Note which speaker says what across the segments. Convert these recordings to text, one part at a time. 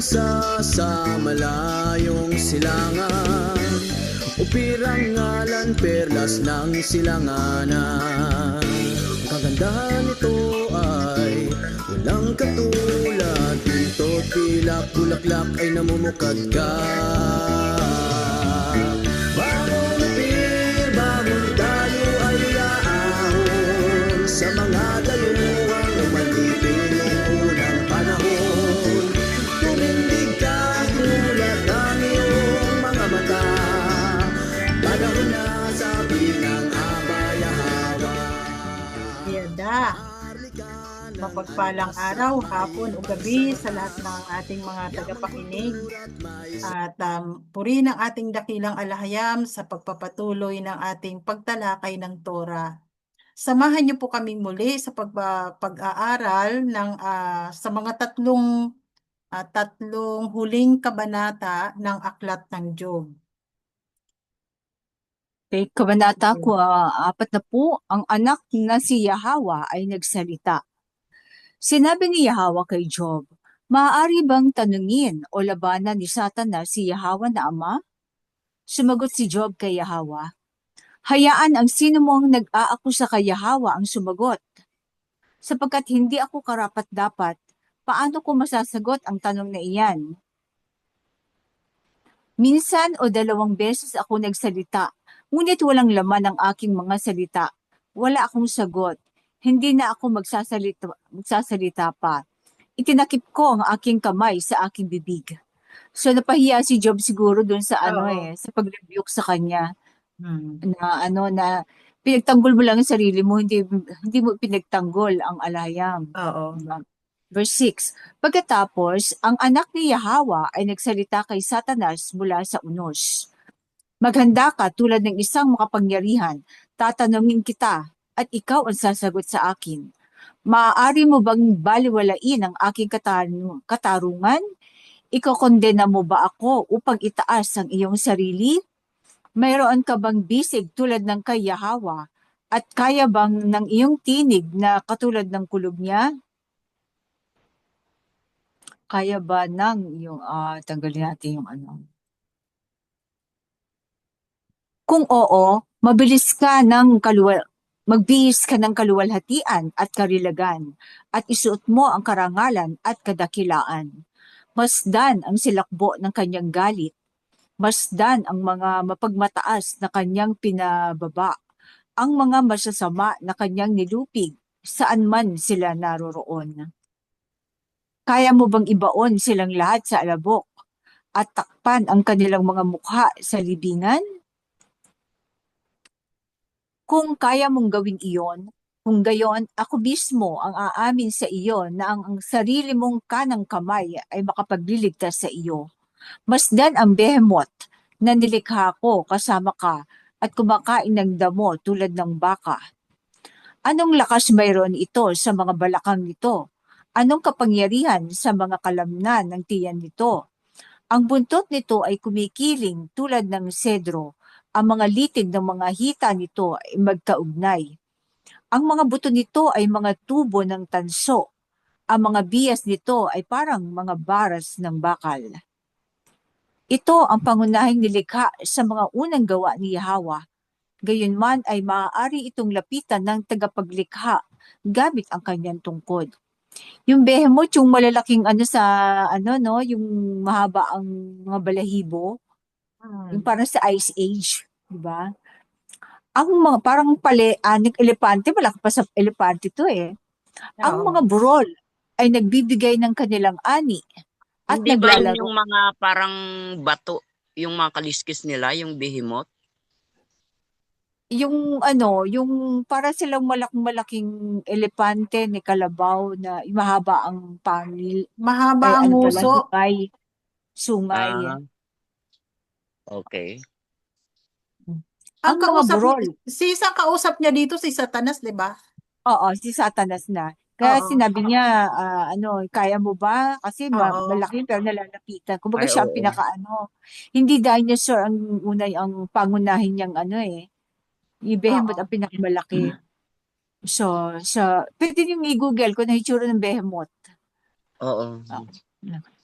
Speaker 1: sa malayong silangan, upirang ngalan perlas ng silanganan. Ang kagandahan nito ay walang katulad, dito tila bulaklak ay namumukadkad. Bangon upir, bangon tayo ay aahon sa mga dayuhang umalipin noong unang panahon. Tumindig ka, gulat ang iyong mga mata, panahon na sabi ng Abay-Hawa.
Speaker 2: Yada. Mapagpalang araw, hapon o gabi sa lahat ng ating mga tagapakinig. At puri ng ating dakilang alahayam sa pagpapatuloy ng ating pagtalakay ng Torah. Samahan niyo po kami muli sa pag-aaral ng sa mga tatlong huling kabanata ng Aklat ng Job.
Speaker 3: Kay Kabanata 40, ang anak na si Yahawa ay nagsalita. Sinabi ni Yahawa kay Job, maaari bang tanungin o labanan ni Satanas si Yahawa na ama? Sumagot si Job kay Yahawa, hayaan ang sino mong nag-aakusa kay Yahawa ang sumagot. Sapagkat hindi ako karapat-dapat, paano ko masasagot ang tanong na iyan? Minsan o 2 beses ako nagsalita, ngunit walang laman ang aking mga salita. Wala akong sagot. Hindi na ako magsasalita pa. Itinakip ko ang aking kamay sa aking bibig. So napahiya si Job siguro dun sa sa pag-rebuke sa kanya. Na pinagtanggol mo lang ang sarili mo, hindi mo pinagtanggol ang alahayam. Verse 6, pagkatapos, ang anak ni Yahawa ay nagsalita kay Satanas mula sa unos. Maghanda ka tulad ng isang makapangyarihan, tatanungin kita, at ikaw ang sasagot sa akin. Maaari mo bang baliwalain ang aking katarungan? Ikokondena mo ba ako upang itaas ang iyong sarili? Mayroon ka bang bisig tulad ng kay Yahawa? At kaya bang ng iyong tinig na katulad ng kulog niya? Kaya ba ng yung tanggalin natin yung Kung oo, magbihis ka ng kaluwalhatian at karilagan at isuot mo ang karangalan at kadakilaan. Masdan ang silakbo ng kanyang galit. Masdan ang mga mapagmataas na kanyang pinababa. Ang mga masasama na kanyang nilupig saan man sila naroroon. Kaya mo bang ibaon silang lahat sa alabok at takpan ang kanilang mga mukha sa libingan? Kung kaya mong gawin iyon, kung gayon, ako mismo ang aamin sa iyo na ang sarili mong kanang kamay ay makapagliligtas sa iyo. Masdan ang behemoth na nilikha ko kasama ka at kumakain ng damo tulad ng baka. Anong lakas mayroon ito sa mga balakang nito? Anong kapangyarihan sa mga kalamnan ng tiyan nito? Ang buntot nito ay kumikiling tulad ng sedro. Ang mga litig ng mga hita nito ay magkaugnay. Ang mga buto nito ay mga tubo ng tanso. Ang mga bias nito ay parang mga baras ng bakal. Ito ang pangunahing nilikha sa mga unang gawa ni Yahawa. Gayunman ay maaari itong lapitan ng tagapaglikha gamit ang kanyang tungkod. Yung behemoth, yung malalaking yung mahaba ang mga balahibo, yung parang sa Ice Age, di ba? Ang mga parang aning elepante, malaki pa sa elepante to eh. Ang mga burol ay nagbibigay ng kanilang ani at
Speaker 4: Hindi ba
Speaker 3: naglalaro.
Speaker 4: yung mga parang bato, yung mga kaliskis nila, yung behemoth?
Speaker 3: Yung para silang malaking elepante ni Kalabaw na mahaba ang pangil.
Speaker 2: Mahaba ang nguso.
Speaker 3: Sungay.
Speaker 4: Okay.
Speaker 3: Ang mga burol.
Speaker 2: Isang kausap niya dito, si Satanas, di ba?
Speaker 3: Oo, si Satanas na. Kaya sinabi niya, kaya mo ba? Kasi malaki pero nalalapitan. Kumbaga siya ang Hindi dinosaur ang pangunahin niyang yung behemoth ang pinakamalaki. So, pwede niyong i-google kung na itsura ng behemoth.
Speaker 4: Oo.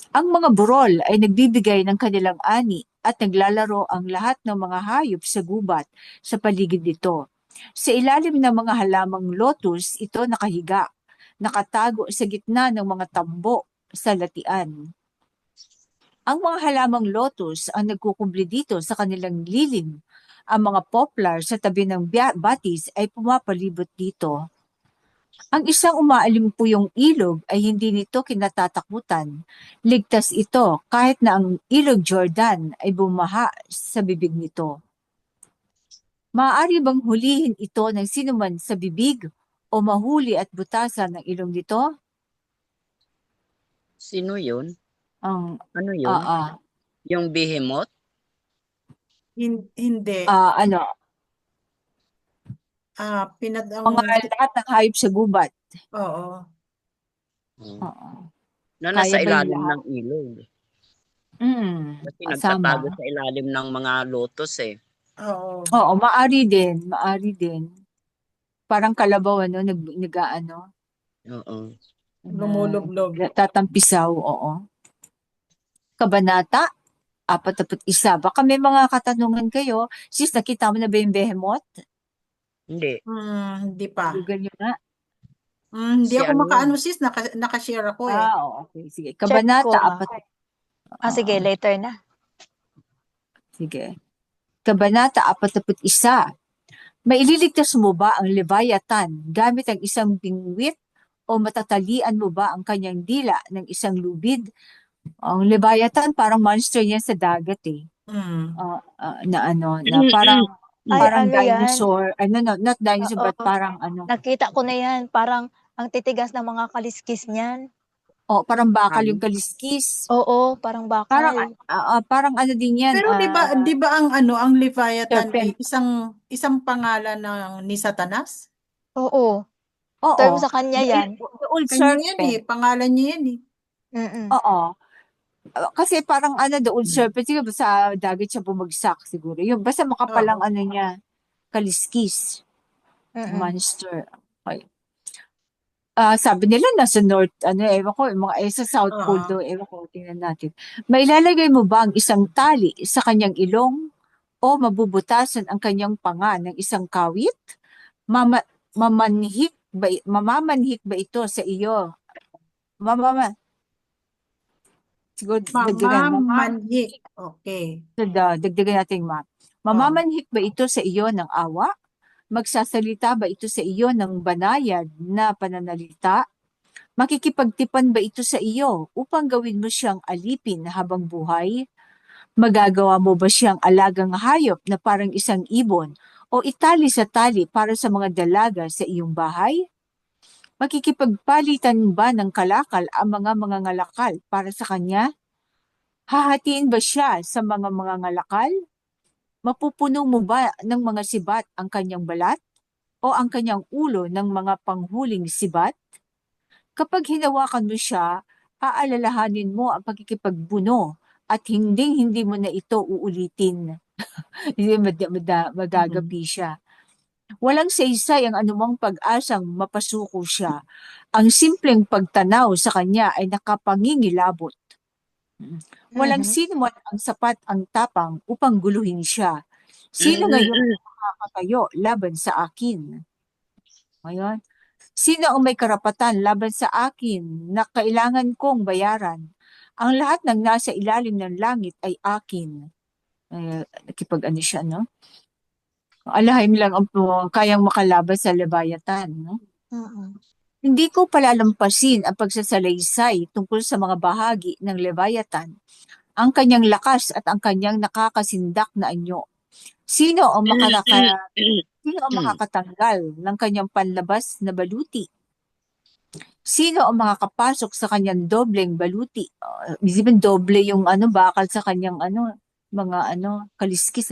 Speaker 3: Ang mga burol ay nagbibigay ng kanilang ani at naglalaro ang lahat ng mga hayop sa gubat sa paligid nito. Sa ilalim ng mga halamang lotus, ito nakahiga, nakatago sa gitna ng mga tambo sa latian. Ang mga halamang lotus ang nagkukubli dito sa kanilang lilim. Ang mga poplar sa tabi ng batis ay pumapalibot dito. Ang isang umaalimpuyong ilog ay hindi nito kinatatakutan. Ligtas ito kahit na ang ilog Jordan ay bumaha sa bibig nito. Maaari bang hulihin ito ng sinuman sa bibig o mahuli at butasan ng ilong nito?
Speaker 4: Sino yun?
Speaker 3: Ang
Speaker 4: Ano yun? Yung behemoth?
Speaker 2: Hindi.
Speaker 3: ano,
Speaker 2: Ang
Speaker 3: lahat ng hayop sa gubat.
Speaker 2: oo.
Speaker 3: Oo.
Speaker 4: Na
Speaker 3: Kaya
Speaker 4: nasa
Speaker 3: ba yung
Speaker 4: ilalim
Speaker 3: lahat?
Speaker 4: ng ilog. Kasi
Speaker 3: Kasama.
Speaker 4: nagtatago sa ilalim ng mga lotus eh.
Speaker 2: Oo.
Speaker 3: Oo, maari din. Parang kalabaw, nag-ano,
Speaker 4: Oo.
Speaker 2: Lumulublob.
Speaker 3: tatampisaw, oo. Kabanata 41. Baka may mga katanungan kayo. Sis, nakita mo na ba yung behemoth?
Speaker 4: Hindi.
Speaker 2: Hindi pa.
Speaker 3: Google nyo na.
Speaker 2: Hindi
Speaker 4: Si
Speaker 2: ako
Speaker 4: ano
Speaker 2: makaano sis, nakashare ako eh.
Speaker 3: Okay. Sige.
Speaker 5: Check
Speaker 3: Kabanata
Speaker 5: ko. Sige, later na.
Speaker 3: Sige. Kabanata 41. Maililigtas mo ba ang Leviathan gamit ang isang bingwit o matatalian mo ba ang kanyang dila ng isang lubid? Ang Leviathan parang monster yan sa dagat eh. Na parang
Speaker 5: Ay, ano yan?
Speaker 3: dinosaur. Not dinosaur, but
Speaker 5: Oo.
Speaker 3: parang
Speaker 5: Nakita ko na yan. Parang ang titigas ng mga kaliskis niyan.
Speaker 3: parang bakal yung kaliskis.
Speaker 5: Oo, parang bakal.
Speaker 3: Parang ano din yan.
Speaker 2: Pero di ba ang Leviathan ay
Speaker 3: serpent.
Speaker 2: isang pangalan ni Satanas?
Speaker 5: Oo.
Speaker 3: Oo.
Speaker 5: Term sa kanya yan.
Speaker 3: The old
Speaker 2: Kanya yan
Speaker 3: serpent.
Speaker 2: eh, pangalan niya yan eh.
Speaker 3: Oo. Kasi parang the old serpent, siguro sa dagat siya bumagsak siguro. Yung basta makapalang
Speaker 2: Oo.
Speaker 3: niya, kaliskis. Monster. Okay. Sabi nila nasa north, ewan ko, sa south pole daw, ewan ko, tingnan natin. May ilalagay mo ba ang isang tali sa kanyang ilong o mabubutasan ang kanyang panga ng isang kawit? Mamamanhik ba ito sa iyo? Siguro
Speaker 2: Mamamanhik. Okay.
Speaker 3: Dagdagan natin, Mamamanhik ba ito sa iyo ng awa? Magsasalita ba ito sa iyo ng banayad na pananalita? Makikipagtipan ba ito sa iyo upang gawin mo siyang alipin habang buhay? Magagawa mo ba siyang alagang hayop na parang isang ibon o itali sa tali para sa mga dalaga sa iyong bahay? Makikipagpalitan ba ng kalakal ang mga ngalakal para sa kanya? Hahatiin ba siya sa mga ngalakal? Mapupuno mo ba ng mga sibat ang kanyang balat o ang kanyang ulo ng mga panghuling sibat? Kapag hinawakan mo siya, aalalahanin mo ang pagkikipagbuno at hindi mo na ito uulitin. Hindi magagapi siya. Walang saysay ang anumang pag-asang mapasuko siya. Ang simpleng pagtanaw sa kanya ay nakapangingilabot. Walang sino man ang sapat ang tapang upang guluhin siya. Sino ngayon ang makakatayo laban sa akin? Ngayon, sino ang may karapatan laban sa akin na kailangan kong bayaran? Ang lahat ng nasa ilalim ng langit ay akin. Nakipag-ano siya, no? Alahim lang ang kayang makalaban sa Leviathan, no? Hindi ko palalampasin ang pagsasalaysay tungkol sa mga bahagi ng Leviathan, ang kanyang lakas at ang kanyang nakakasindak na anyo. Sino ang makakatanggal ng kanyang panlabas na baluti? Sino ang makakapasok sa kanyang dobleng baluti? Isipin doble yung bakal sa kanyang mga kaliskis,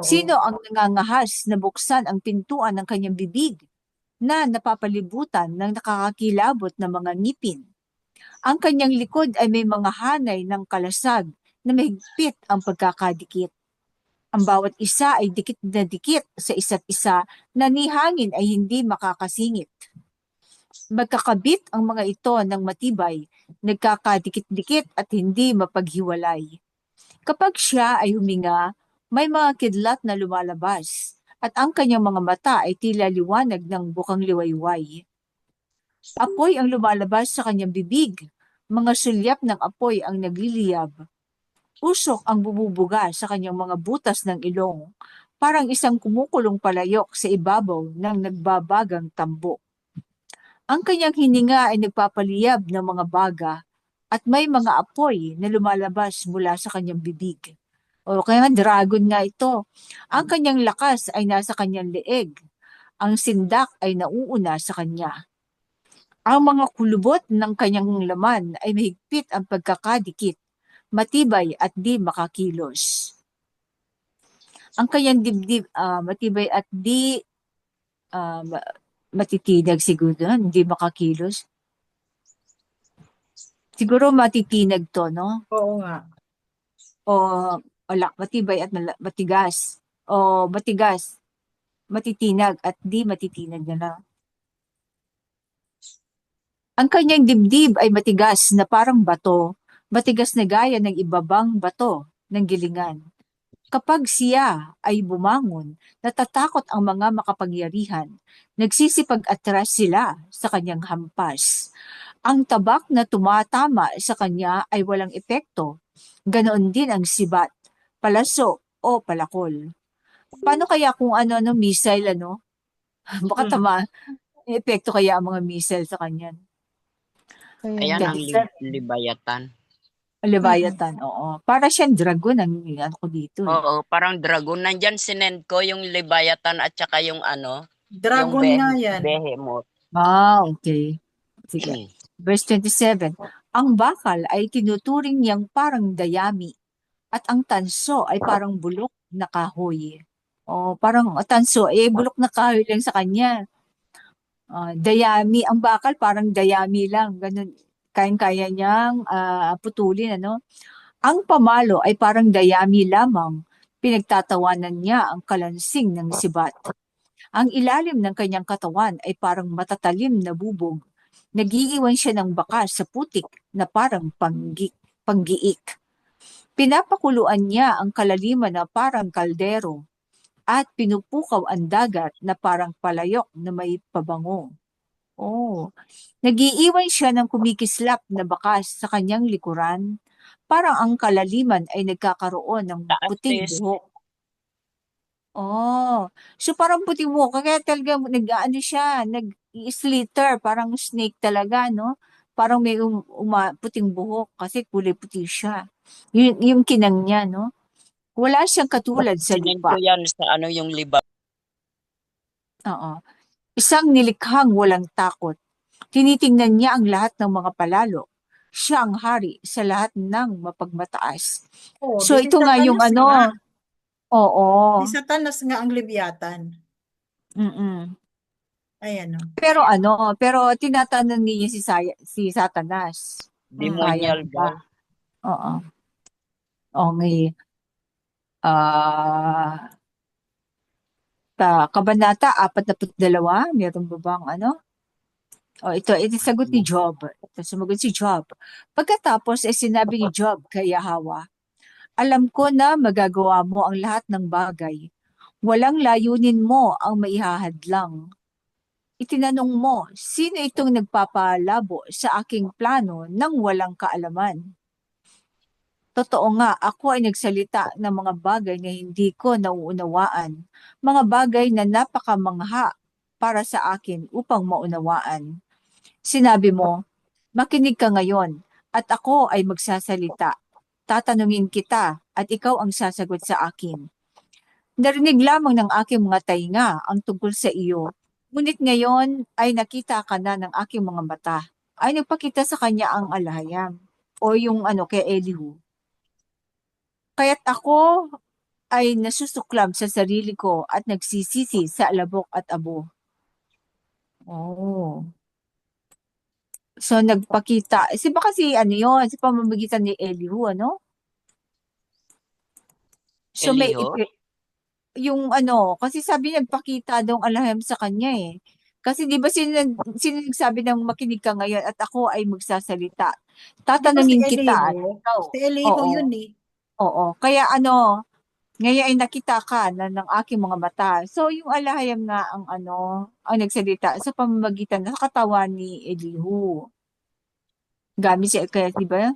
Speaker 3: Sino ang nangangahas na buksan ang pintuan ng kanyang bibig na napapalibutan ng nakakakilabot na mga ngipin? Ang kanyang likod ay may mga hanay ng kalasag na mahigpit ang pagkakadikit. Ang bawat isa ay dikit na dikit sa isa't isa na ni hangin ay hindi makakasingit. Magkakabit ang mga ito ng matibay, nagkakadikit-dikit at hindi mapaghiwalay. Kapag siya ay huminga, may mga kidlat na lumalabas, at ang kanyang mga mata ay tila liwanag ng bukang liwayway. Apoy ang lumalabas sa kanyang bibig, mga sulyap ng apoy ang nagliliyab. Usok ang bumubuga sa kanyang mga butas ng ilong, parang isang kumukulong palayok sa ibabaw ng nagbabagang tambo. Ang kanyang hininga ay nagpapaliyab ng mga baga, at may mga apoy na lumalabas mula sa kanyang bibig. O kaya nga, dragon nga ito. Ang kanyang lakas ay nasa kanyang leeg. Ang sindak ay nauuna sa kanya. Ang mga kulubot ng kanyang laman ay mahigpit ang pagkakadikit, matibay at di makakilos. Ang kanyang dibdib matibay at di matitinag siguro, hindi makakilos. Siguro matitinag to, no?
Speaker 2: Oo nga.
Speaker 3: O matibay at matigas. O matigas, matitinag at di matitinag na lang. Ang kanyang dibdib ay matigas na parang bato, matigas na gaya ng ibabang bato ng gilingan. Kapag siya ay bumangon, natatakot ang mga makapangyarihan. Nagsisipag-atras sila sa kanyang hampas. Ang tabak na tumatama sa kanya ay walang epekto. Ganoon din ang sibat, palaso o palakol. Paano kaya kung missile, Baka tama, epekto kaya ang mga missile sa kanya.
Speaker 4: Ayan ang Libayatan.
Speaker 3: Leviathan, oo. Para siyang dragon ang ko dito.
Speaker 4: Oo, parang dragon. Nandyan sinend ko yung Libayatan at saka yung
Speaker 2: Dragon
Speaker 4: yung
Speaker 2: nga yan.
Speaker 4: Behemoth.
Speaker 3: Okay. Sige. Verse 27. Ang bakal ay tinuturing niyang parang dayami at ang tanso ay parang bulok na kahoy. Parang tanso, bulok na kahoy lang sa kanya. Dayami, ang bakal parang dayami lang. Ganun, kayang-kaya niyang putulin, Ang pamalo ay parang dayami lamang. Pinagtatawanan niya ang kalansing ng sibat. Ang ilalim ng kanyang katawan ay parang matatalim na bubog. Nagiiwan siya ng bakas sa putik na parang panggiik. Pinapakuluan niya ang kalaliman na parang kaldero at pinupukaw ang dagat na parang palayok na may pabango. Nagiiwan siya ng kumikislap na bakas sa kanyang likuran. Parang ang kalaliman ay nagkakaroon ng puting buhok. So parang puting buhok. Kaya talaga siya, nag-slither, parang snake talaga, no? Parang may puting buhok kasi kulay puti siya. Yung kinang niya, no? Wala siyang katulad sa
Speaker 4: Sinend
Speaker 3: lupa.
Speaker 4: ko yan sa yung
Speaker 3: Oo. Isang nilikhang walang takot. Tinitingnan niya ang lahat ng mga palalo. Siya ang hari sa lahat ng mapagmataas. So ito nga yung Oo.
Speaker 2: Si Satanas nga ang Leviathan. Ayan.
Speaker 3: Pero tinatanong niya si Satanas.
Speaker 4: Demonial daw.
Speaker 3: Oo. Okay. Kabanata 42, meron ba bang ito sagot ni Job. Sumagot si Job. Pagkatapos ay sinabi ni Job kay Yahweh, alam ko na magagawa mo ang lahat ng bagay. Walang layunin mo ang maihahadlang. Itinanong mo, sino itong nagpapalabo sa aking plano nang walang kaalaman? Totoo nga, ako ay nagsalita ng mga bagay na hindi ko nauunawaan, mga bagay na napakamangha para sa akin upang maunawaan. Sinabi mo, makinig ka ngayon at ako ay magsasalita. Tatanungin kita at ikaw ang sasagot sa akin. Narinig lamang ng aking mga tainga ang tungkol sa iyo. Ngunit ngayon ay nakita ka na ng aking mga mata. Ay nagpakita sa kanya ang alahayam o yung kay Elihu. Kaya't ako ay nasusuklam sa sarili ko at nagsisisi sa alabok at abo. So nagpakita. Baka yun, si pamamagitan ni Elihu, So may
Speaker 4: Elihu?
Speaker 3: yung kasi sabi nagpakita daw ang alahayam sa kanya Kasi di ba sino nagsabi ng makinig ka ngayon at ako ay magsasalita?
Speaker 2: Di ba si
Speaker 3: Tatanungin kita at
Speaker 2: Eliho?
Speaker 3: ikaw.
Speaker 2: Si Eliho
Speaker 3: Oo,
Speaker 2: yun eh.
Speaker 3: oo. Kaya ano, ngayon ay nakita ka na ng aking mga mata. So yung alahayam nga ang ang nagsalita sa pamamagitan ng katawan ni Elihu. Gamit siya, kaya di ba?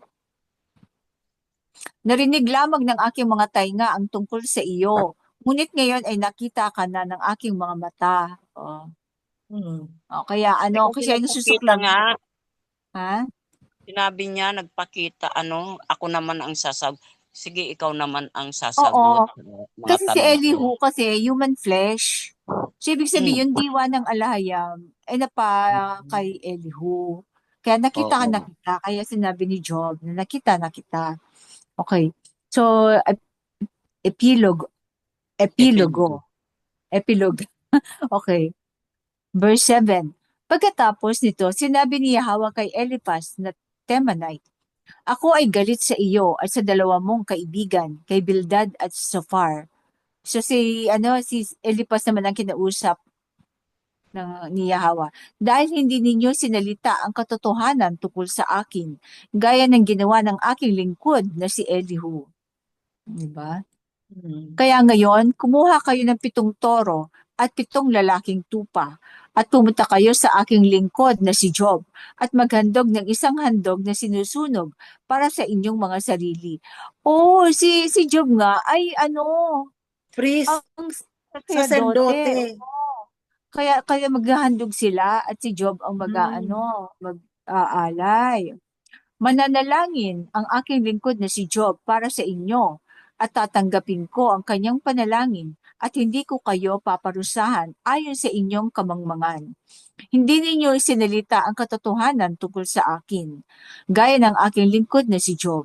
Speaker 3: Narinig lamang ng aking mga tainga ang tungkol sa iyo. Ngunit ngayon ay nakita ka na ng aking mga mata. Oh.
Speaker 2: Hmm.
Speaker 3: Kaya
Speaker 4: Kasi
Speaker 3: kasi ay
Speaker 4: nagpakita
Speaker 3: nasusuklab.
Speaker 4: nga,
Speaker 3: Ha?
Speaker 4: sinabi niya, nagpakita, ako naman ang sasag. Sige, ikaw naman ang
Speaker 3: Oo.
Speaker 4: sasagot. Mga
Speaker 3: Kasi si
Speaker 4: tanong ko.
Speaker 3: Elihu kasi human flesh. So, ibig
Speaker 4: Mm.
Speaker 3: sabihin, yung diwa ng alahayam ay napa kay Elihu. Kaya nakita ka
Speaker 4: Oo.
Speaker 3: nakita. Kaya sinabi ni Job na nakita nakita. Okay. So, epilogue.
Speaker 4: Epilogue.
Speaker 3: Epilogue. Okay. Verse 7. Pagkatapos nito, sinabi ni Yahweh kay Eliphaz na Temanite, ako ay galit sa iyo at sa dalawa mong kaibigan, kay Bildad at Zophar. So si Eliphaz naman ang kinausap ni Yahweh. Dahil hindi ninyo sinalita ang katotohanan tungkol sa akin, gaya ng ginawa ng aking lingkod na si Elihu. Diba?
Speaker 2: Hmm.
Speaker 3: Kaya ngayon, kumuha kayo ng 7 toro at 7 lalaking tupa at pumunta kayo sa aking lingkod na si Job at maghandog ng isang handog na sinusunog para sa inyong mga sarili. Oh, si Job nga ay
Speaker 2: Priest,
Speaker 3: ang sacerdote.
Speaker 2: saserdote.
Speaker 3: Kaya maghahandog sila at si Job ang
Speaker 2: Hmm.
Speaker 3: mag-aalay. Mananalangin ang aking lingkod na si Job para sa inyo at tatanggapin ko ang kanyang panalangin at hindi ko kayo paparusahan ayon sa inyong kamangmangan. Hindi ninyo isinalita ang katotohanan tungkol sa akin, gaya ng aking lingkod na si Job.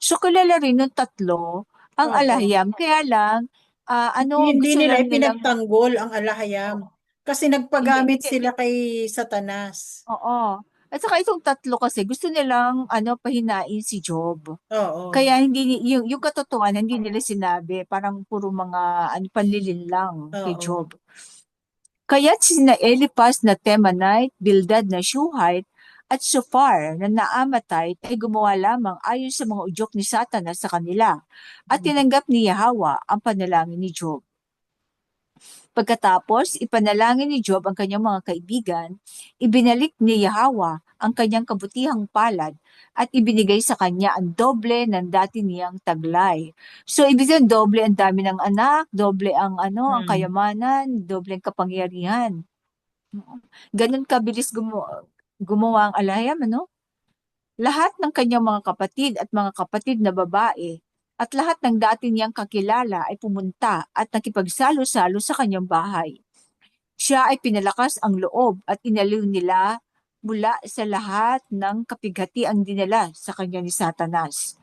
Speaker 3: So kilala rin ng tatlo ang
Speaker 2: Oo.
Speaker 3: alahiyam, kaya lang,
Speaker 2: Hindi
Speaker 3: gusto
Speaker 2: nila
Speaker 3: lang nilang,
Speaker 2: ipinagtanggol ang alahayam. Kasi
Speaker 3: hindi,
Speaker 2: nagpagamit
Speaker 3: hindi,
Speaker 2: sila kay Satanas.
Speaker 3: oo. At saka itong tatlo kasi gusto nilang pahinain si Job.
Speaker 2: Oo.
Speaker 3: Kaya hindi yung katotohanan hindi nila sinabi, parang puro mga panlilin lang kay
Speaker 2: Oo.
Speaker 3: Job. Kaya sina Eliphaz na Temanite, Bildad na Shuhite, at Zophar na Naamatite ay gumawa lamang ayon sa mga udyok ni Satanas sa kanila at tinanggap ni Yahweh ang panalangin ni Job. Pagkatapos, ipanalangin ni Job ang kanyang mga kaibigan, ibinalik ni Yahweh ang kanyang kabutihang palad at ibinigay sa kanya ang doble ng dati niyang taglay. So, ibig sabihin, doble ang dami ng anak, doble ang ang
Speaker 2: Hmm.
Speaker 3: kayamanan, doble ang kapangyarihan. Ganun kabilis gumawa ang alahayam, Lahat ng kanyang mga kapatid at mga kapatid na babae at lahat ng dati niyang kakilala ay pumunta at nakipagsalo-salo sa kanyang bahay. Siya ay pinalakas ang loob at inaliw nila mula sa lahat ng kapighatiang dinala sa kanya ni Satanas.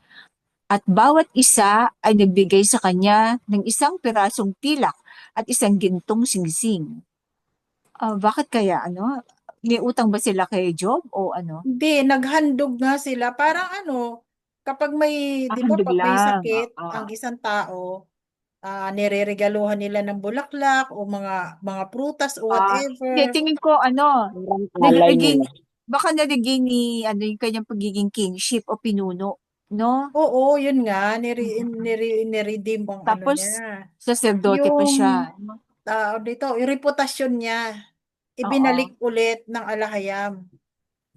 Speaker 3: At bawat isa ay nagbigay sa kanya ng isang pirasong pilak at isang gintong singsing. Bakit kaya, May utang ba sila kay Job o ano?
Speaker 2: Hindi, naghandog nga sila. Parang kapag may, di ba,
Speaker 3: Handog
Speaker 2: pag may
Speaker 3: lang.
Speaker 2: sakit,
Speaker 3: Oo.
Speaker 2: ang isang tao, nireregaluhan nila ng bulaklak o mga prutas o
Speaker 3: Hindi,
Speaker 2: whatever.
Speaker 3: tingin ko,
Speaker 4: Parang alay
Speaker 3: nag-regain,
Speaker 4: nila.
Speaker 3: baka na-regain ni, yung kanyang pagiging kingship o pinuno, no?
Speaker 2: Oo, yun nga, niredeem ang
Speaker 3: Tapos,
Speaker 2: niya.
Speaker 3: saserdote pa
Speaker 2: Yung
Speaker 3: siya, no?
Speaker 2: dito, yung reputasyon niya,
Speaker 3: Oo.
Speaker 2: ibinalik ulit ng alahayam.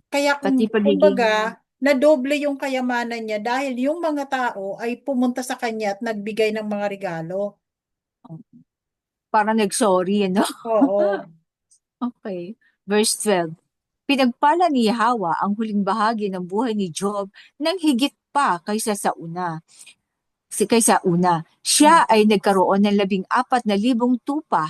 Speaker 2: Kaya
Speaker 3: Pati pagiging,
Speaker 2: kumbaga, nadoble yung kayamanan niya dahil yung mga tao ay pumunta sa kanya at nagbigay ng mga regalo.
Speaker 3: parang nag-sorry, no?
Speaker 2: Oo.
Speaker 3: Okay. Verse 12. Pinagpala ni Yahweh ang huling bahagi ng buhay ni Job nang higit pa kaysa una. Siya ay nagkaroon ng 14,000 tupa,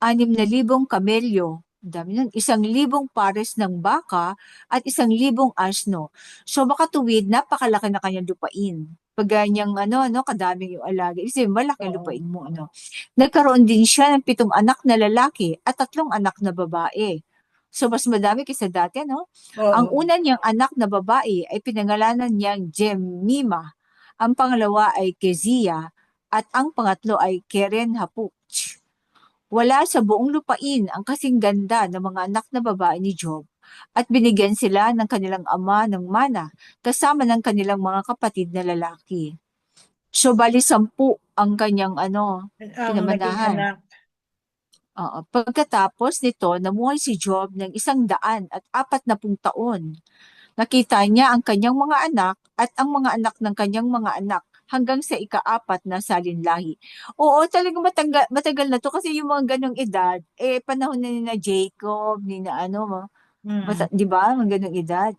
Speaker 3: 6,000 kamelyo, ang dami nun, 1,000 pares ng baka at 1,000 asno. So makatuwid, napakalaki na kanyang lupain. Pag ganyang kadaming yung alaga. Kasi malaki ang
Speaker 2: Oo.
Speaker 3: lupain mo, Nagkaroon din siya ng 7 anak na lalaki at 3 anak na babae. So mas madami kaysa dati, Ang
Speaker 2: Oo.
Speaker 3: una niyang anak na babae ay pinangalanan niyang Jemima. Ang pangalawa ay Keziah at ang pangatlo ay Keren Hapuk. Wala sa buong lupain ang kasing ganda ng mga anak na babae ni Job at binigyan sila ng kanilang ama ng mana kasama ng kanilang mga kapatid na lalaki. So, bali 10 ang kanyang
Speaker 2: Ang naging
Speaker 3: pinamanahan.
Speaker 2: anak.
Speaker 3: Oo. Pagkatapos nito, namuhay si Job ng 140 taon. Nakita niya ang kanyang mga anak at ang mga anak ng kanyang mga anak hanggang sa ika-4 na salinlahi. Oo, talagang matagal na to kasi yung mga ganong edad, panahon na ni na Jacob, ni na
Speaker 2: Mm.
Speaker 3: di ba? Mga ganong edad,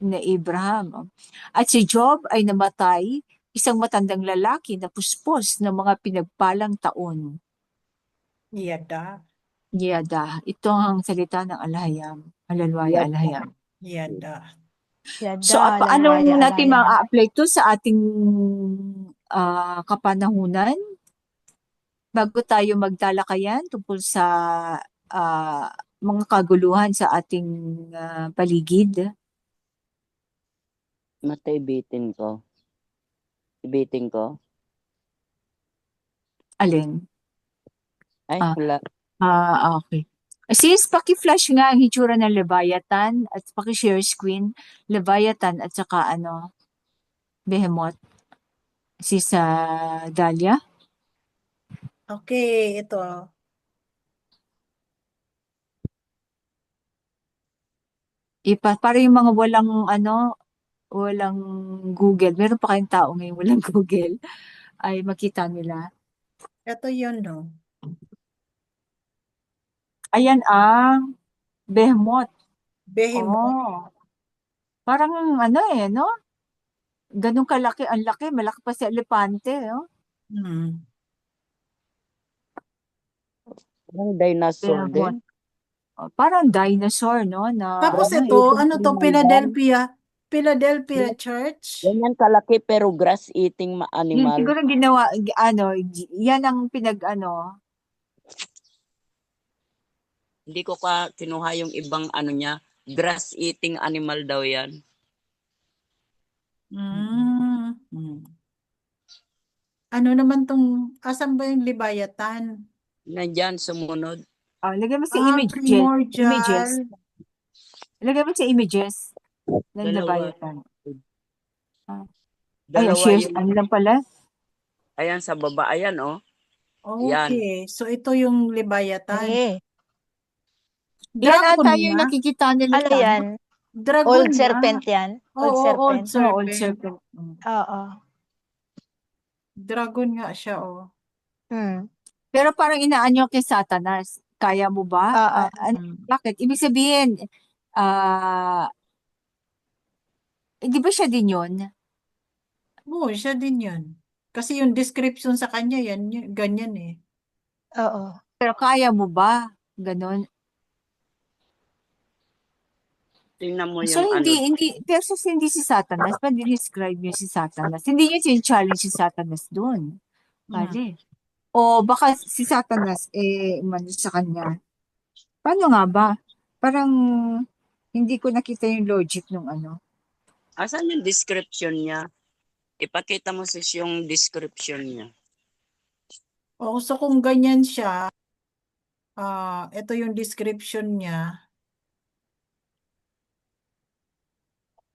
Speaker 3: ni na Abraham. Oh. At si Job ay namatay, isang matandang lalaki na puspos ng mga pinagpalang taon.
Speaker 2: Yada.
Speaker 3: Yada, ito ang salita ng Alhayam, Alalwaya Alhayam.
Speaker 2: Yada.
Speaker 3: So,
Speaker 5: Yada,
Speaker 3: paano
Speaker 5: lalwaya,
Speaker 3: natin
Speaker 5: alayam.
Speaker 3: ma-apply to sa ating kapanahunan bago tayo magtalakayan tungkol sa mga kaguluhan sa ating paligid?
Speaker 4: Mataibitin ko. Ibitin ko.
Speaker 3: Alin?
Speaker 4: Ay,
Speaker 3: Ah,
Speaker 4: wala.
Speaker 3: Okay. Sis, paki-flash nga ang hitsura ng Leviathan at paki-share screen, Leviathan at saka Behemoth. Sis Dahlia?
Speaker 2: Okay, ito.
Speaker 3: Para yung mga walang Google. Meron pa kayong tao ngayon walang Google ay makita nila.
Speaker 2: Ito yun, no?
Speaker 3: Ayan ang Behemoth.
Speaker 2: Behemoth.
Speaker 3: Oh. Parang no? Ganun kalaki, ang laki, malaki pa sa elepante, no?
Speaker 2: Mm.
Speaker 4: Parang dinosaur
Speaker 3: Behemoth.
Speaker 4: din.
Speaker 3: Parang dinosaur, no? Na
Speaker 2: Tapos
Speaker 4: Grass
Speaker 2: ito,
Speaker 4: eating
Speaker 2: ano to?
Speaker 4: animal yan.
Speaker 2: Philadelphia Church.
Speaker 4: Ganyan kalaki pero grass eating
Speaker 3: yun
Speaker 4: animal.
Speaker 3: siguro ginawa, yan ang
Speaker 4: Hindi ko ka kinuha yung ibang niya. Grass eating animal daw yan.
Speaker 2: Mm. Mm. Ano naman tong, asan ba yung Leviathan?
Speaker 4: Nandyan, sumunod.
Speaker 3: lagyan mo sa
Speaker 2: Primordial.
Speaker 3: Lagyan mo sa images ng
Speaker 4: Dalawa.
Speaker 3: Leviathan. Ay,
Speaker 4: Dalawa
Speaker 3: shares,
Speaker 4: yung,
Speaker 3: lang pala?
Speaker 4: ayan sa baba, ayan Yan.
Speaker 2: Okay, so ito yung Leviathan.
Speaker 5: Eh,
Speaker 3: Yan
Speaker 2: Dragon
Speaker 3: ata yung
Speaker 2: nga.
Speaker 3: nakikita nila
Speaker 5: ano
Speaker 3: sa
Speaker 5: yan?
Speaker 2: Dragon
Speaker 5: Old
Speaker 2: nga.
Speaker 5: serpent yan? Old
Speaker 2: Oo, old
Speaker 5: serpent.
Speaker 3: Old
Speaker 2: serpent.
Speaker 3: serpent.
Speaker 5: Oo.
Speaker 2: Dragon nga siya, oh.
Speaker 3: Pero parang inaanyo kay Satanas. Kaya mo ba?
Speaker 5: Oo.
Speaker 3: Bakit? Ibig sabihin, di ba siya din yun?
Speaker 2: Oo, siya din yun. Kasi yung description sa kanya, ganyan eh.
Speaker 5: Oo.
Speaker 3: Pero kaya mo ba? Ganon.
Speaker 4: Tingnan mo
Speaker 3: So,
Speaker 4: yung
Speaker 3: versus hindi si Satanas, pa describe niyo si Satanas. Hindi niyo challenge si Satanas doon. Kali. O baka si Satanas, umano sa kanya. Paano nga ba? Parang hindi ko nakita yung logic nung
Speaker 4: Asan yung description niya? Ipakita mo sis yung description niya.
Speaker 2: O, so kung ganyan siya, ito yung description niya.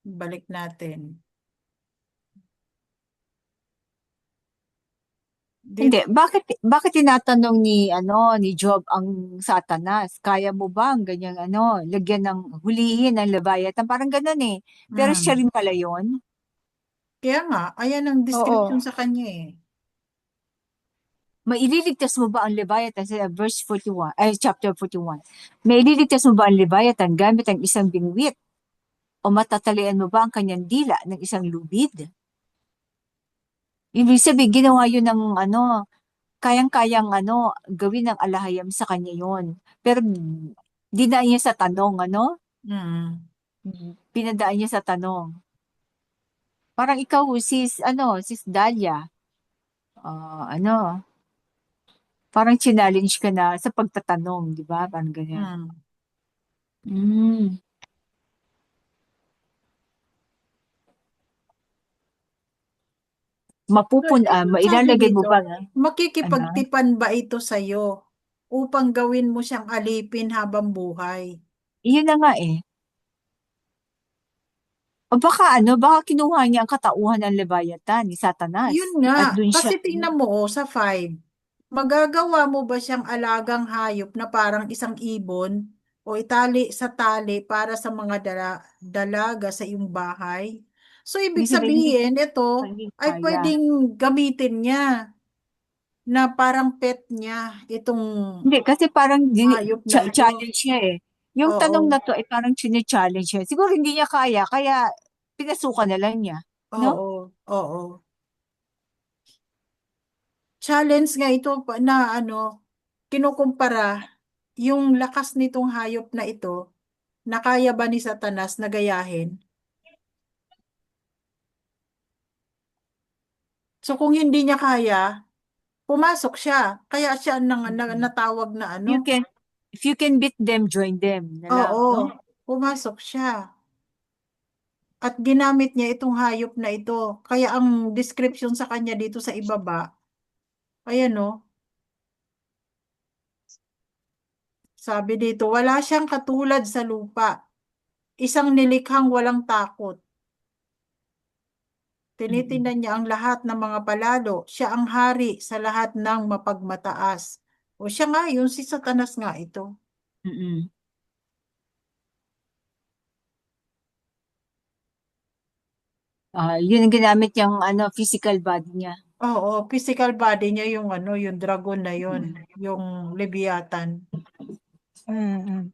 Speaker 2: Balik natin.
Speaker 3: Hindi, bakit tinatanong ni Job ang Satanas? Kaya mo ba ang ganyang lagyan ng hulihin ng Leviathan? Parang ganun eh. Pero siya rin pala yun.
Speaker 2: Kaya nga, ayan ang description
Speaker 5: Oo.
Speaker 2: sa kanya eh.
Speaker 3: Maililigtas mo ba ang Leviathan sa verse 41, chapter 41? Maililigtas mo ba ang Leviathan gamit ang isang bingwit? O matatalian mo ba ang kanyang dila ng isang lubid? Ibig sabihin, ginawa yun ng kayang-kayang gawin ng alahayam sa kanya yon. Pero dinaan niya sa tanong, pinadaan niya sa tanong. Parang ikaw, sis Dahlia, parang challenge ka na sa pagtatanong, di ba? Parang ganyan. Mailalagay mo ba?
Speaker 2: Makikipagtipan ba ito sa'yo? upang gawin mo siyang alipin habang buhay.
Speaker 3: Iyon na nga eh. O baka kinuha niya ang katauhan ng Leviathan ni Satanas.
Speaker 2: Yun nga,
Speaker 3: At dun siya,
Speaker 2: kasi tingnan mo sa 5, magagawa mo ba siyang alagang hayop na parang isang ibon o itali sa tali para sa mga dalaga sa iyong bahay? So, ibig
Speaker 3: hindi
Speaker 2: sabihin, ito ay
Speaker 3: kaya.
Speaker 2: pwedeng gamitin niya na parang pet niya itong
Speaker 3: Hindi, kasi parang
Speaker 2: hayop na ito.
Speaker 3: challenge niya eh. Yung tanong
Speaker 2: Oo,
Speaker 3: na to ay parang challenge niya. Siguro hindi niya kaya pinasukan na lang niya. No?
Speaker 2: oo, oo. Challenge nga ito na kinukumpara yung lakas nitong hayop na ito na kaya ba ni Satanas na gayahin? So kung hindi niya kaya, pumasok siya. Kaya siya natawag na
Speaker 3: You can, if you can beat them, join them na lang,
Speaker 2: Oo,
Speaker 3: no?
Speaker 2: pumasok siya. At ginamit niya itong hayop na ito. Kaya ang description sa kanya dito sa ibaba, ayan o, sabi dito, wala siyang katulad sa lupa. Isang nilikhang walang takot. Tinitingnan niya ang lahat ng mga palalo. Siya ang hari sa lahat ng mapagmataas. O siya nga, yun si Satanas nga ito.
Speaker 3: Mm-mm. Yun ang ginamit niyang physical body niya.
Speaker 2: Oo, physical body niya yung yung dragon na yun, yung Leviathan.
Speaker 5: Mm.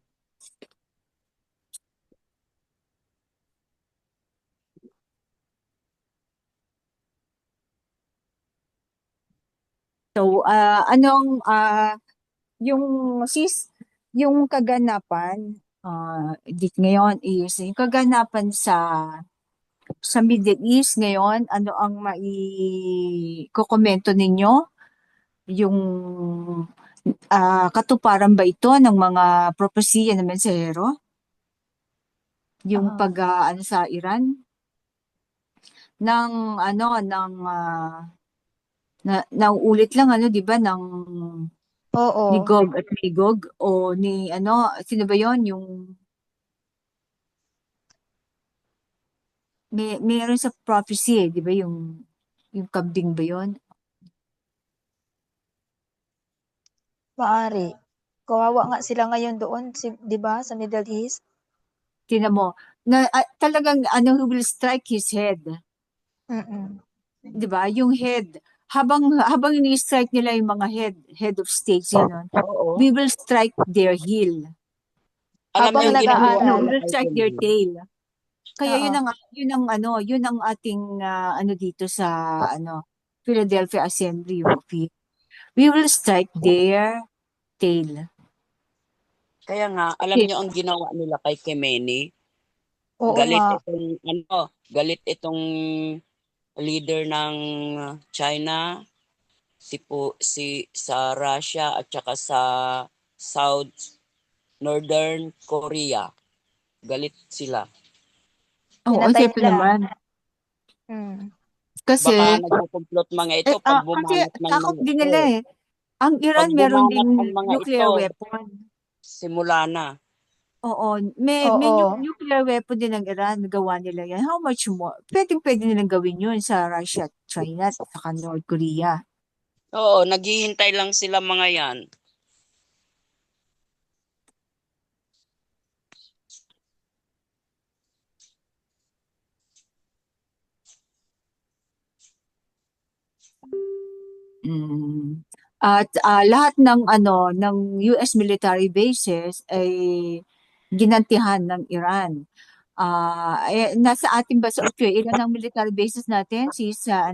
Speaker 3: So, yung yung kaganapan dito ngayon is yung kaganapan sa Middle East ngayon, ano ang maikokomento ninyo? Yung katuparan ba ito ng mga propesiya ng mensahero? Yung
Speaker 5: Ah,
Speaker 3: pag sa Iran ng nauulit lang 'di ba ng ni
Speaker 5: oo.
Speaker 3: Gog at Magog o ni sino ba 'yon yung meron sa prophecy 'di ba yung kambing ba 'yon?
Speaker 5: Maaari. Kawawa nga sila ngayon doon, 'di ba, sa Middle East?
Speaker 3: Tingnan mo na talagang he will strike his head.
Speaker 5: Mm.
Speaker 3: 'Di ba? Yung head, habang ini-strike nila yung mga head of states gano'n,
Speaker 4: Oo.
Speaker 3: we will strike their heel.
Speaker 4: Alam niyo
Speaker 5: Habang
Speaker 4: yung ginawa
Speaker 3: No, we
Speaker 5: nag-aano.
Speaker 4: nila
Speaker 3: will
Speaker 4: kay
Speaker 3: strike their
Speaker 4: Kimberly?
Speaker 3: tail. Kaya
Speaker 5: Oo.
Speaker 3: yun ang ating dito sa Philadelphia Assembly of Peace. We will strike their tail.
Speaker 4: Kaya nga, alam niyo ang ginawa nila kay Khamenei?
Speaker 5: Oo
Speaker 4: Galit
Speaker 5: nga.
Speaker 4: itong leader ng China, si sa Russia at saka sa South Northern Korea. Galit sila.
Speaker 3: Oo,
Speaker 5: Pinatay
Speaker 3: siyempre
Speaker 5: nila.
Speaker 3: naman.
Speaker 5: Mm.
Speaker 3: Kasi,
Speaker 4: Baka nagkukumplot mga ito pag
Speaker 3: kasi
Speaker 4: bumanat ng
Speaker 3: takot
Speaker 4: mga
Speaker 3: din
Speaker 4: ito.
Speaker 3: nila eh. Ang
Speaker 4: Pag
Speaker 3: Iran meron
Speaker 4: bumanat
Speaker 3: ding
Speaker 4: ang mga
Speaker 3: nuclear
Speaker 4: ito,
Speaker 3: weapon.
Speaker 4: simula na.
Speaker 3: Oo, may
Speaker 5: Oo.
Speaker 3: nuclear weapon din ng Iran, gawa nila yan. How much more? Pwede nilang gawin yun sa Russia, China, at saka North Korea.
Speaker 4: Oo, naghihintay lang sila mga yan.
Speaker 3: Mm. At lahat ng US military bases ay ginantihan ng Iran. Nasa ating ba sa Australia, ilan ang military bases natin? Sa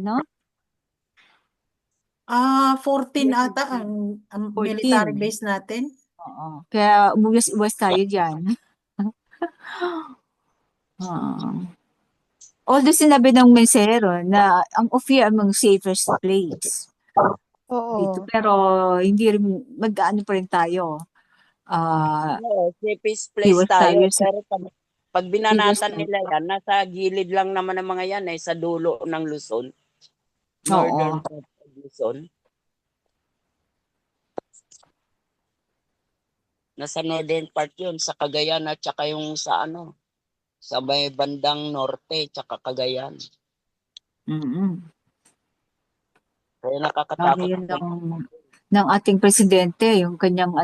Speaker 2: 14 ata ang military
Speaker 3: 14.
Speaker 2: base natin.
Speaker 3: Oo. Kaya umuwas tayo diyan. Although sinabi ng mensahero na ang Ophir ang safest place dito.
Speaker 5: Oo.
Speaker 3: Pero hindi rin, mag-ano pa rin tayo.
Speaker 4: Oo, safest place
Speaker 3: Iwas
Speaker 4: tayo.
Speaker 3: tayo sa
Speaker 4: Pero pag
Speaker 3: iwas
Speaker 4: binanatan
Speaker 3: tayo.
Speaker 4: nila yan, nasa gilid lang naman ng mga yan sa dulo ng Luzon.
Speaker 3: Oo.
Speaker 4: Northern part of Luzon. Nasa northern part yun, sa Cagayan at saka yung sa ano, sa may bandang norte, tsaka Cagayan.
Speaker 3: Mm-mm.
Speaker 4: Kaya nakakatakot
Speaker 3: Gaya
Speaker 4: ako.
Speaker 3: ng ating presidente, yung kanyang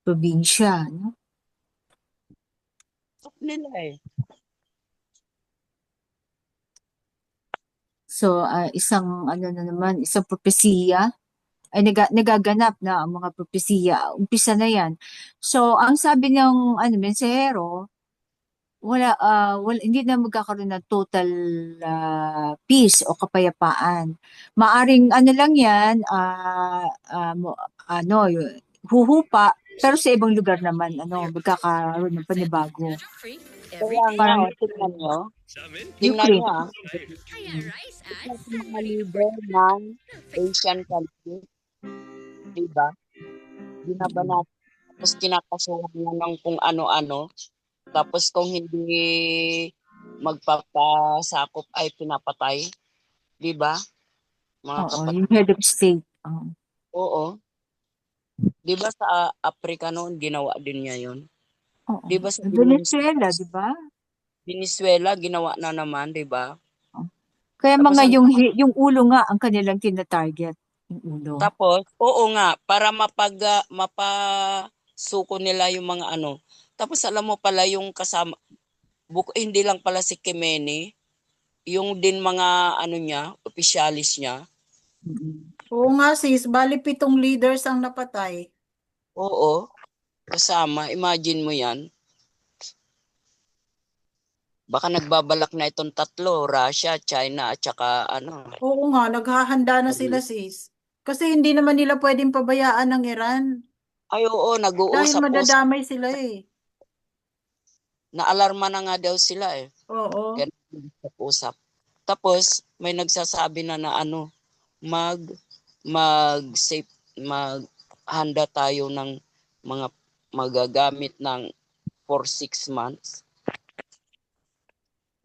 Speaker 3: probinsya, no?
Speaker 4: Gusto nila eh.
Speaker 3: So, isang propesiya ay nagaganap na ang mga propesiya. Umpisa na yan. So, ang sabi ng mensahero, hindi na magkakaroon ng total peace o kapayapaan. Maaring lang yan, huhupa, pero sa ibang lugar naman, magkakaroon ng panibago.
Speaker 4: Kaya nga,
Speaker 3: Parang
Speaker 4: tingnan nyo. Tingnan
Speaker 3: Ukraine.
Speaker 4: nyo ito yung mga leader ng Asian country. Diba? Binabanat. Tapos kinakasuhan na ng kung ano-ano. Tapos kung hindi magpapasakop ay pinapatay. Diba? Mga
Speaker 3: Oo,
Speaker 4: kapatid.
Speaker 3: yung head of state.
Speaker 4: Oo. Diba sa Africa noon, ginawa din niya yun?
Speaker 3: Oo.
Speaker 4: Diba sa
Speaker 3: Venezuela, di ba?
Speaker 4: Venezuela, ginawa na naman, diba?
Speaker 3: Kaya
Speaker 4: Tapos,
Speaker 3: yung ulo nga ang kanilang tina-target. Yung ulo.
Speaker 4: tapos, oo nga, para mapasuko nila yung mga ano. Tapos alam mo pala yung kasama, hindi lang pala si Kimeni, yung din mga ano niya, opisyalis niya.
Speaker 2: Oo nga sis, bali 7 leaders ang napatay.
Speaker 4: Oo, kasama. Imagine mo yan. Baka nagbabalak na itong tatlo, Russia, China, at saka ano.
Speaker 2: Oo nga, naghahanda na sila sis. Kasi hindi naman nila pwedeng pabayaan ng Iran.
Speaker 4: Ay oo,
Speaker 2: Dahil
Speaker 4: nag-uusap-usap.
Speaker 2: madadamay sila eh.
Speaker 4: Naalarma na nga daw sila eh.
Speaker 2: Oo.
Speaker 4: Kaya nag-usap. Tapos, may nagsasabi na ano, maghanda tayo ng mga magagamit ng for 6 months.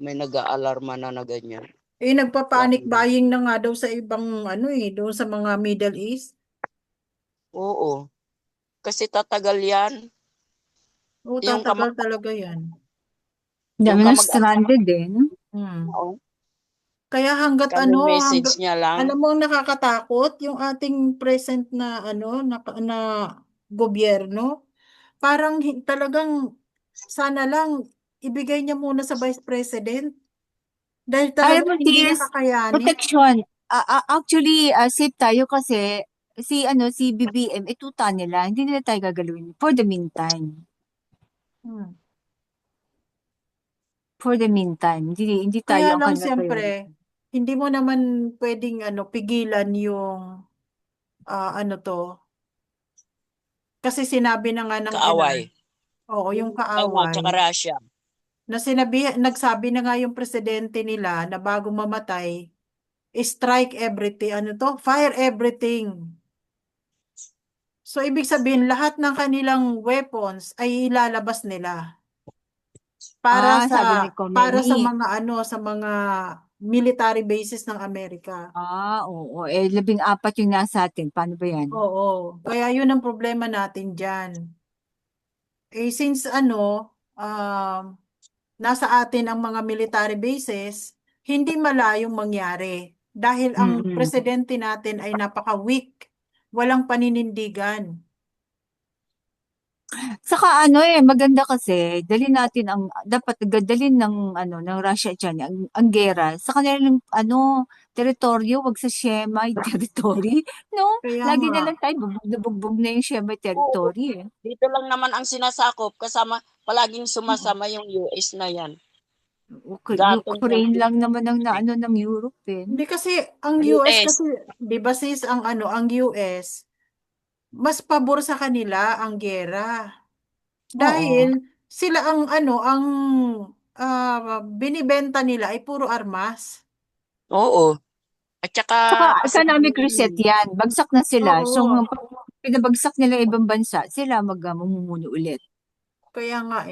Speaker 4: May nag-aalarma na ganyan.
Speaker 2: Eh, nagpa-panic buying na nga daw sa ibang doon sa mga Middle East.
Speaker 4: Oo. Kasi tatagal yan.
Speaker 2: Oo,
Speaker 4: Yung
Speaker 2: tatagal talaga yan.
Speaker 3: Dami na stranded no?
Speaker 4: Oo.
Speaker 2: Kaya hanggat
Speaker 4: message niya lang.
Speaker 2: alam mo ang nakakatakot yung ating present na na gobyerno. Parang talagang sana lang ibigay niya muna sa Vice President. Dahil
Speaker 3: Alam
Speaker 2: talagang
Speaker 3: mo,
Speaker 2: hindi niya
Speaker 3: sis,
Speaker 2: kakayanin.
Speaker 3: protection. Actually, safe tayo kasi si BBM, ituta nila. Hindi nila tayo gagalawin for the meantime. For the meantime, hindi tayo
Speaker 2: Kaya
Speaker 3: ang
Speaker 2: lang
Speaker 3: kanila
Speaker 2: siyempre, hindi mo naman pwedeng pigilan yung kasi sinabi na nga ng
Speaker 4: Kaaway.
Speaker 2: Iran. Oo, yung
Speaker 4: China,
Speaker 2: kaaway.
Speaker 4: tsaka Russia.
Speaker 2: Nagsabi na nga yung presidente nila na bago mamatay, strike everything, fire everything. So, ibig sabihin, lahat ng kanilang weapons ay ilalabas nila.
Speaker 3: sabi ni
Speaker 2: Para sa
Speaker 3: Khomeini.
Speaker 2: sa mga military bases ng Amerika.
Speaker 3: Oo. 14 yung nasa atin. Paano ba yan?
Speaker 2: Oo. Kaya yun ang problema natin dyan. Eh, since nasa atin ang mga military bases, hindi malayong mangyari. Dahil ang presidente natin ay napaka-weak. Walang paninindigan.
Speaker 3: Saka maganda kasi dapat dalhin ng Russia at China ang gera sa kanilang teritoryo, wag sa Shemite territory, no?
Speaker 2: Kaya
Speaker 3: Lagi
Speaker 2: nga.
Speaker 3: na lang tayo bugbog na yung Shemite territory.
Speaker 4: Dito lang naman ang sinasakop kasama palaging sumasama yung US na yan.
Speaker 3: Ukraine lang naman ang ng Europe
Speaker 2: Hindi kasi ang US kasi 'di ba sis ang US mas pabor sa kanila ang gera. Dahil sila ang binibenta nila ay puro armas.
Speaker 4: Oo. At saka
Speaker 3: economic reset yan. Bagsak na sila. So,
Speaker 2: Oo.
Speaker 3: pag pinabagsak nila ibang bansa, sila mamumuno ulit.
Speaker 2: Kaya nga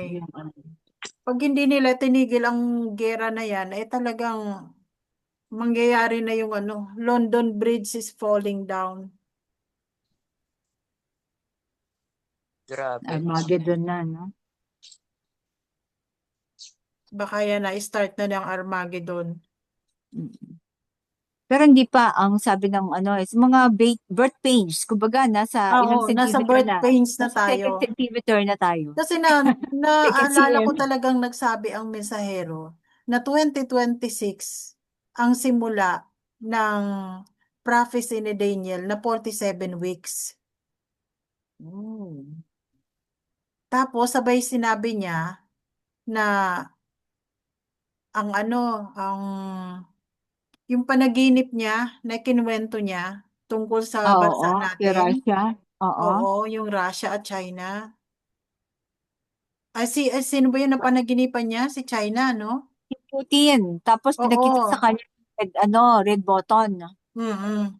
Speaker 2: pag hindi nila tinigil ang gera na yan, talagang mangyayari na yung London Bridge is falling down.
Speaker 4: Grabe.
Speaker 3: Armageddon na, no?
Speaker 2: Baka yan na, start na ng Armageddon.
Speaker 3: Mm. Pero hindi pa ang sabi ng is mga birth pains. Kumbaga, nasa ilang
Speaker 2: Oo, nasa
Speaker 3: centimeter
Speaker 2: birth
Speaker 3: na.
Speaker 2: pains na
Speaker 3: Nasa second
Speaker 2: tayo.
Speaker 3: centimeter na tayo.
Speaker 2: Kasi
Speaker 3: Second
Speaker 2: naalala ko
Speaker 3: cm.
Speaker 2: talagang nagsabi ang mensahero na 2026 ang simula ng prophecy ni Daniel na 47 weeks. Tapos sabay sinabi niya na ang yung panaginip niya na kinuwento niya tungkol sa bansa
Speaker 3: Oo, kay
Speaker 2: natin.
Speaker 3: Russia. Oo.
Speaker 2: Oo, yung Russia at China. Sino ba yun na panaginipan niya? Si China, no?
Speaker 3: Si Putin. Tapos pinakita sa
Speaker 2: Oo.
Speaker 3: kanya red button.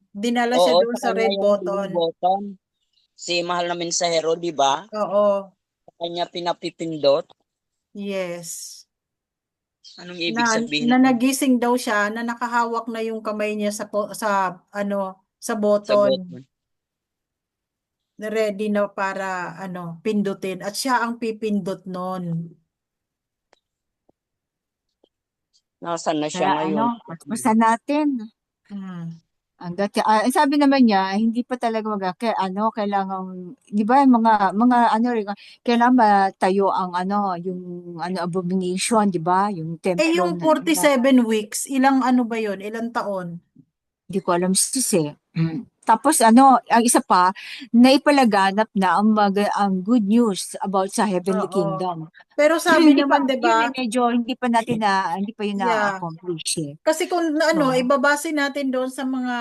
Speaker 2: Dinala siya
Speaker 4: Oo,
Speaker 2: doon
Speaker 4: sa
Speaker 2: sa
Speaker 4: kanya
Speaker 2: red
Speaker 4: yung
Speaker 2: button.
Speaker 4: blue button. Si mahal na mensahero, di ba?
Speaker 2: Oo.
Speaker 4: Sa kanya pinapipindot.
Speaker 2: Yes.
Speaker 4: Anong ibig sabihin
Speaker 2: Na
Speaker 4: nun?
Speaker 2: nagising daw siya na nakahawak na yung kamay niya sa sa
Speaker 4: Sa
Speaker 2: button.
Speaker 4: button.
Speaker 2: Ready na para pindutin at siya ang pipindot nun.
Speaker 4: Nasaan na siya
Speaker 3: Kaya
Speaker 4: ngayon?
Speaker 3: paspasan natin.
Speaker 2: Hmm.
Speaker 3: Ang sabi naman niya, hindi pa talaga kailangan, di ba, rin, kailangan matayo ang yung abomination, di ba? Yung templo
Speaker 2: Yung 47 weeks, ilang ba yun? Ilang taon?
Speaker 3: Hindi ko alam sis eh. Tapos ang isa pa, naipalaganap na ang good news about sa Heavenly
Speaker 2: Oo.
Speaker 3: Kingdom.
Speaker 2: Pero
Speaker 3: Pero
Speaker 2: sabi naman, 'di ba?
Speaker 3: hindi pa yun
Speaker 2: Yeah.
Speaker 3: na-accomplish eh.
Speaker 2: Kasi kung
Speaker 3: So,
Speaker 2: ibabase natin doon sa mga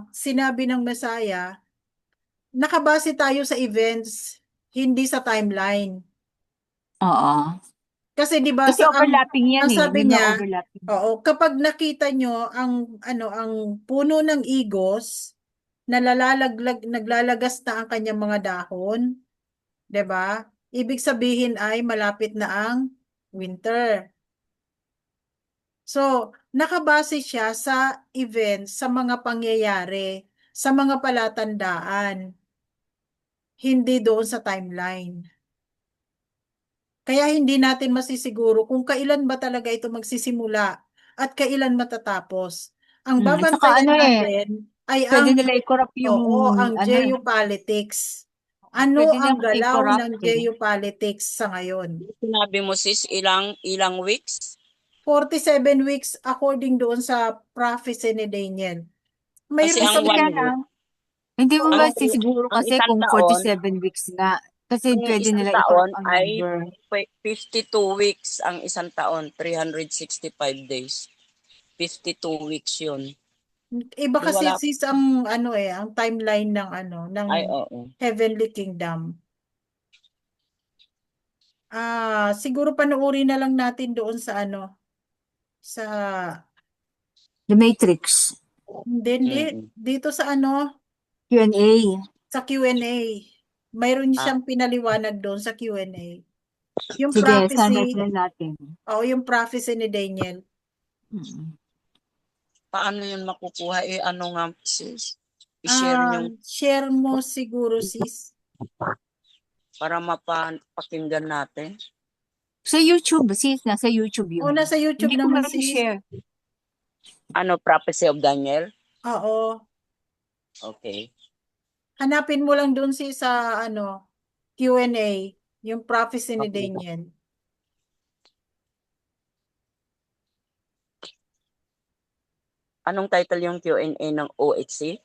Speaker 2: sinabi ng Messiah, nakabase tayo sa events, hindi sa timeline.
Speaker 3: oo.
Speaker 2: Kasi 'di ba
Speaker 3: Kasi overlapping yan
Speaker 2: ang
Speaker 3: eh.
Speaker 2: sabi
Speaker 3: Yun na
Speaker 2: niya,
Speaker 3: overlapping.
Speaker 2: oo, kapag nakita nyo ang puno ng igos na naglalagas na ang kanyang mga dahon, 'di ba? Ibig sabihin ay malapit na ang winter. So, nakabase siya sa events, sa mga pangyayari, sa mga palatandaan, hindi doon sa timeline. Kaya hindi natin masisiguro kung kailan ba talaga ito magsisimula at kailan matatapos. Ang
Speaker 3: Saka
Speaker 2: babantayan natin ay
Speaker 3: pwede nila i-corrupt yung
Speaker 2: ang geopolitics. Ano
Speaker 3: pwede
Speaker 2: ang
Speaker 3: nila kasi
Speaker 2: galaw
Speaker 3: i-corrupt
Speaker 2: ng
Speaker 3: eh.
Speaker 2: geopolitics sa ngayon?
Speaker 4: Sinabi mo sis, ilang weeks?
Speaker 2: 47 weeks according doon sa prophecy ni Daniel.
Speaker 4: Kasi
Speaker 2: Mayroon
Speaker 4: ang
Speaker 2: kami,
Speaker 3: Kaya
Speaker 4: 1 week,
Speaker 3: lang, hindi mo
Speaker 4: ang,
Speaker 3: masisiguro
Speaker 4: ang
Speaker 3: kasi
Speaker 4: isang
Speaker 3: kung
Speaker 4: taon,
Speaker 3: 47 weeks nga. Kasi
Speaker 4: ang
Speaker 3: pwede
Speaker 4: isang
Speaker 3: nila
Speaker 4: taon
Speaker 3: i-corrupt ang
Speaker 4: ay
Speaker 3: number.
Speaker 4: 52 weeks ang isang taon, 365 days. 52 weeks yun.
Speaker 2: iba
Speaker 4: Di
Speaker 2: kasi
Speaker 4: wala,
Speaker 2: sis ang timeline ng ng
Speaker 4: ay oo.
Speaker 2: Heavenly Kingdom. Siguro panoorin na lang natin doon sa sa
Speaker 3: The Matrix.
Speaker 2: hindi
Speaker 4: Mm-mm.
Speaker 2: dito sa
Speaker 3: Q&A.
Speaker 2: sa Q&A. Mayroon
Speaker 4: Ah,
Speaker 2: siyang pinaliwanag doon sa Q&A. Yung
Speaker 3: Sige,
Speaker 2: prophecy,
Speaker 3: sunrise na natin.
Speaker 2: yung prophecy ni Daniel.
Speaker 3: Mm.
Speaker 4: paano yun makukuha? Ano nga sis? I-share nyo
Speaker 2: Share mo siguro sis.
Speaker 4: para mapakinggan natin.
Speaker 3: Sa YouTube, sis, nasa YouTube yun.
Speaker 2: Nasa YouTube
Speaker 3: Hindi ko
Speaker 2: naman
Speaker 3: may
Speaker 2: sis.
Speaker 3: share.
Speaker 4: Prophecy of Daniel?
Speaker 2: Oo.
Speaker 4: Okay.
Speaker 2: Hanapin mo lang doon sis sa Q&A, yung prophecy ni
Speaker 4: Okay.
Speaker 2: Daniel.
Speaker 4: Anong title yung Q&A ng OHC?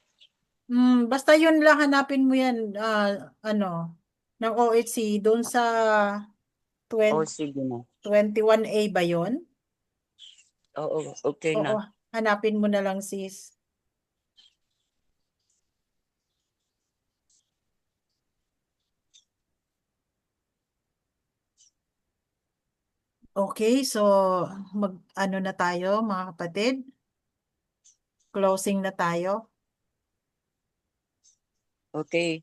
Speaker 2: Basta yun lang, hanapin mo yan, ng OHC, doon sa
Speaker 4: Sige na.
Speaker 2: 21A ba yun?
Speaker 4: Oo, okay na.
Speaker 2: Oo, hanapin mo na lang sis. Okay, so na tayo mga kapatid? Closing na tayo.
Speaker 4: Okay.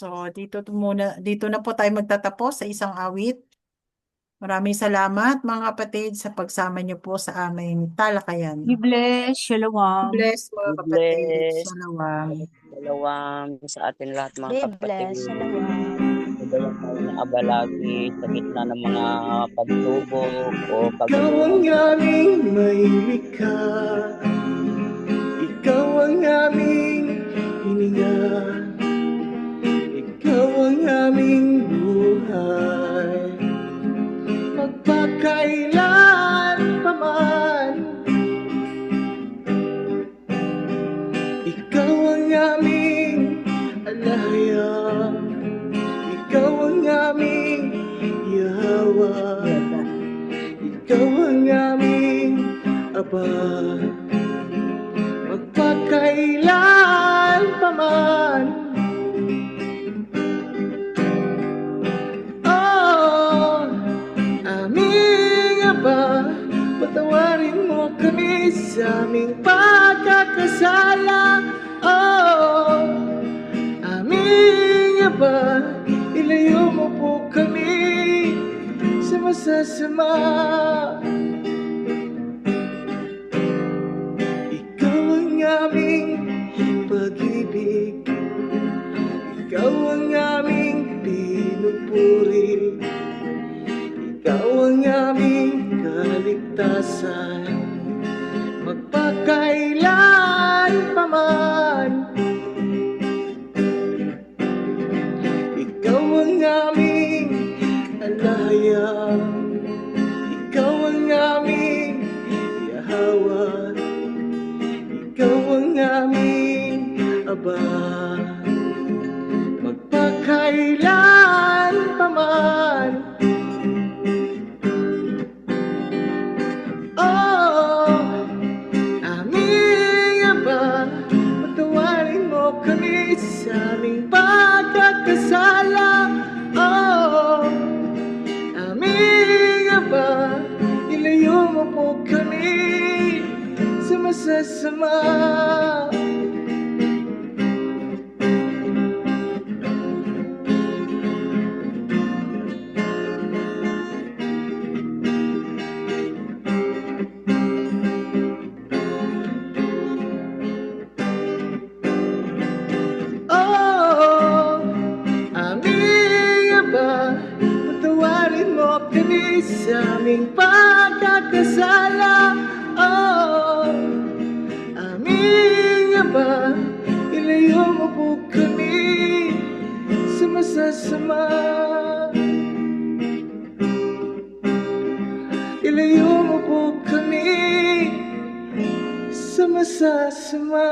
Speaker 2: So, dito na po tayo magtatapos sa isang awit. Maraming salamat mga kapatid sa pagsama niyo po sa aming talakayan.
Speaker 3: Be blessed. Shalom.
Speaker 2: Bless mga
Speaker 4: Be
Speaker 2: kapatid.
Speaker 4: blessed.
Speaker 2: Shalom.
Speaker 4: Dalawang sa atin lahat mga
Speaker 5: Be
Speaker 4: kapatid.
Speaker 5: blessed. Shalom.
Speaker 4: Sabayan tayo na abalagi sa gitna ng mga pagsubok o
Speaker 1: Ikaw
Speaker 4: pagdulong.
Speaker 1: ang aming may likha, ikaw ang aming hininga, ikaw ang aming buhay. Magpakailan pa man, ikaw ang aming alahaya, ikaw ang aming Yahweh, ikaw ang aming Aba. Magpakailan pa man, oh, aming Aba, patawarin mo kami sa aming pagkakasala. Oh, aming Aba, ilayo mo po kami sa masasama. Ikaw ang aming pag-ibig, ikaw ang aming pinupuri, ikaw ang aming kaligtasan. Magpakailan pa man, ikaw ang aming alahaya, ikaw ang aming Yahweh, ikaw ang aming Aba. Magpakailan pa man, oh, aming Aba, patawarin mo kami sa aming pagkakasala. Oh, aming Aba, ilayo mo po kami sa masasama. Oh, aming Aba, patawarin mo kami sa aming pagkakasala. Oh, aming Aba, ilayo mo po kami sa masasama. Ilayo mo po kami sa masasama.